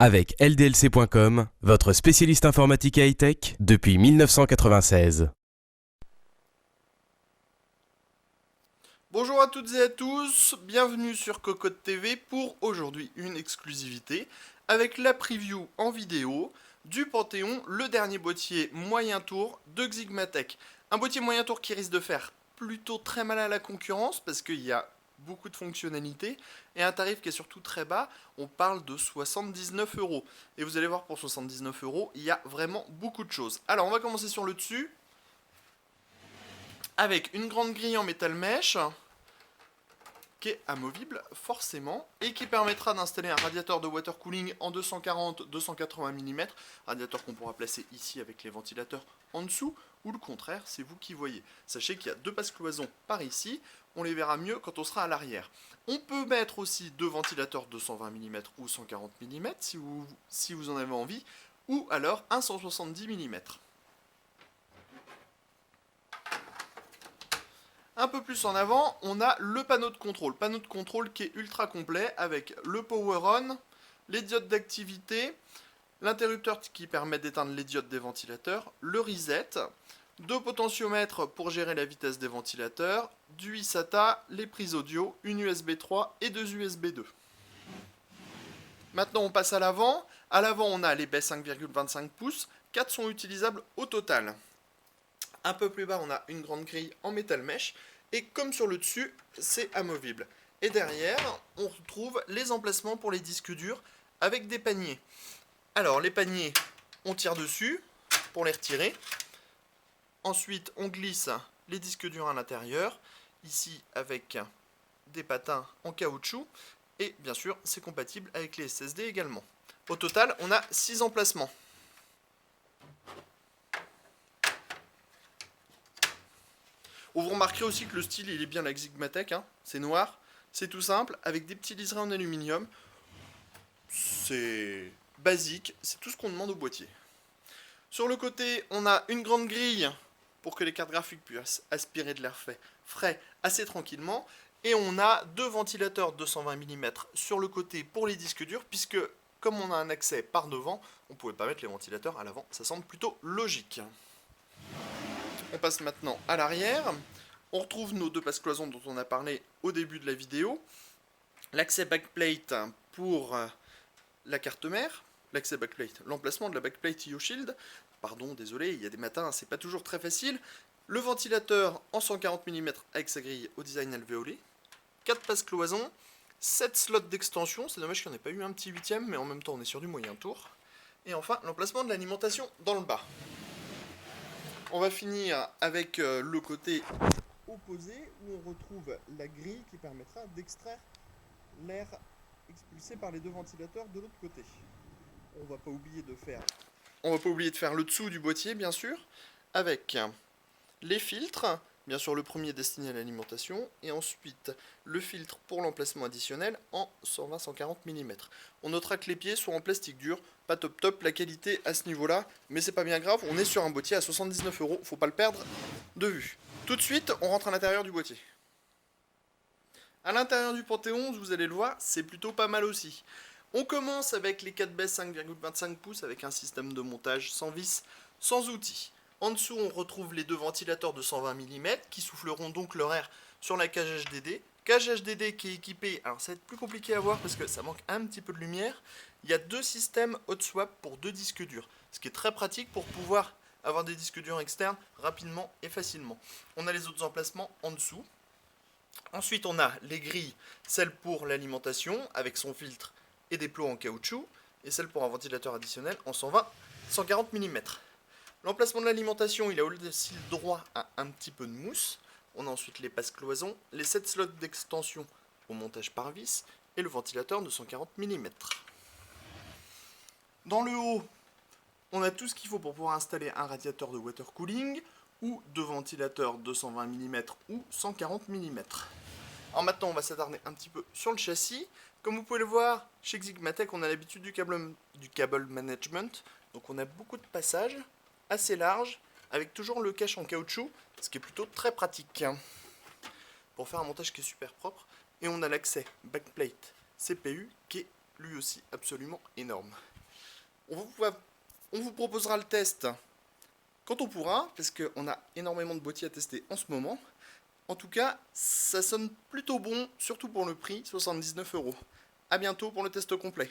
avec LDLC.com, votre spécialiste informatique et high-tech depuis 1996. Bonjour à toutes et à tous, bienvenue sur Cocotte TV pour aujourd'hui une exclusivité avec la preview en vidéo du Panthéon, le dernier boîtier moyen tour de Xigmatech. Un boîtier moyen tour qui risque de faire plutôt très mal à la concurrence parce qu'il y a beaucoup de fonctionnalités et un tarif qui est surtout très bas, on parle de 79 €. Et vous allez voir, pour 79 €, il y a vraiment beaucoup de choses. Alors on va commencer sur le dessus avec une grande grille en métal mèche qui est amovible forcément et qui permettra d'installer un radiateur de water cooling en 240-280 mm, radiateur qu'on pourra placer ici avec les ventilateurs en dessous, ou le contraire, c'est vous qui voyez. Sachez qu'il y a deux passe-cloisons par ici, on les verra mieux quand on sera à l'arrière. On peut mettre aussi deux ventilateurs 220 mm ou 140 mm si vous en avez envie, ou alors un 170 mm. Un peu plus en avant, on a le panneau de contrôle qui est ultra complet avec le power on, les diodes d'activité, l'interrupteur qui permet d'éteindre les diodes des ventilateurs, le reset, deux potentiomètres pour gérer la vitesse des ventilateurs, du eSATA, les prises audio, une USB 3 et deux USB 2. Maintenant on passe à l'avant. À l'avant on a les baies 5,25 pouces, 4 sont utilisables au total. Un peu plus bas, on a une grande grille en métal mèche. Et comme sur le dessus, c'est amovible. Et derrière, on retrouve les emplacements pour les disques durs avec des paniers. Alors, les paniers, on tire dessus pour les retirer. Ensuite, on glisse les disques durs à l'intérieur. Ici, avec des patins en caoutchouc. Et bien sûr, c'est compatible avec les SSD également. Au total, on a 6 emplacements. Vous remarquerez aussi que le style il est bien la Xigmatech, hein. C'est noir, c'est tout simple, avec des petits liserés en aluminium. C'est basique, c'est tout ce qu'on demande au boîtier. Sur le côté, on a une grande grille pour que les cartes graphiques puissent aspirer de l'air frais assez tranquillement. Et on a deux ventilateurs 220 mm sur le côté pour les disques durs, puisque comme on a un accès par devant, on ne pouvait pas mettre les ventilateurs à l'avant, ça semble plutôt logique. On passe maintenant à l'arrière. On retrouve nos deux passe-cloisons dont on a parlé au début de la vidéo. L'accès backplate pour la carte mère. L'accès backplate, l'emplacement de la backplate IO-Shield. Pardon, désolé, il y a des matins, c'est pas toujours très facile. Le ventilateur en 140 mm avec sa grille au design alvéolé. 4 passe-cloisons. 7 slots d'extension. C'est dommage qu'il n'y en ait pas eu un petit 8ème, mais en même temps on est sur du moyen tour. Et enfin, l'emplacement de l'alimentation dans le bas. On va finir avec le côté opposé où on retrouve la grille qui permettra d'extraire l'air expulsé par les deux ventilateurs de l'autre côté. On va pas oublier de faire le dessous du boîtier bien sûr, avec les filtres, bien sûr le premier destiné à l'alimentation, et ensuite le filtre pour l'emplacement additionnel en 120-140 mm. On notera que les pieds sont en plastique dur, pas top la qualité à ce niveau-là, mais c'est pas bien grave, on est sur un boîtier à 79 €, faut pas le perdre de vue. Tout de suite, on rentre à l'intérieur du boîtier. À l'intérieur du Panthéon, vous allez le voir, c'est plutôt pas mal aussi. On commence avec les 4 baies 5,25 pouces avec un système de montage sans vis, sans outils. En dessous, on retrouve les deux ventilateurs de 120 mm qui souffleront donc leur air sur la cage HDD. Cage HDD qui est équipée, alors ça va être plus compliqué à voir parce que ça manque un petit peu de lumière. Il y a deux systèmes hot swap pour deux disques durs, ce qui est très pratique pour pouvoir avoir des disques durs externes rapidement et facilement. On a les autres emplacements en dessous. Ensuite, on a les grilles, celle pour l'alimentation avec son filtre et des plots en caoutchouc, et celle pour un ventilateur additionnel en 120-140 mm. L'emplacement de l'alimentation, il a aussi le droit à un petit peu de mousse. On a ensuite les passe-cloisons, les 7 slots d'extension au montage par vis et le ventilateur de 140 mm. Dans le haut, on a tout ce qu'il faut pour pouvoir installer un radiateur de water cooling ou deux ventilateurs 220 mm ou 140 mm. Alors maintenant, on va s'attarder un petit peu sur le châssis. Comme vous pouvez le voir, chez Xigmatech, on a l'habitude du cable management. Donc on a beaucoup de passages assez larges, avec toujours le cache en caoutchouc, ce qui est plutôt très pratique pour faire un montage qui est super propre. Et on a l'accès backplate CPU qui est lui aussi absolument énorme. On vous proposera le test quand on pourra, parce qu'on a énormément de boîtiers à tester en ce moment. En tout cas, ça sonne plutôt bon, surtout pour le prix, 79 €. A bientôt pour le test complet.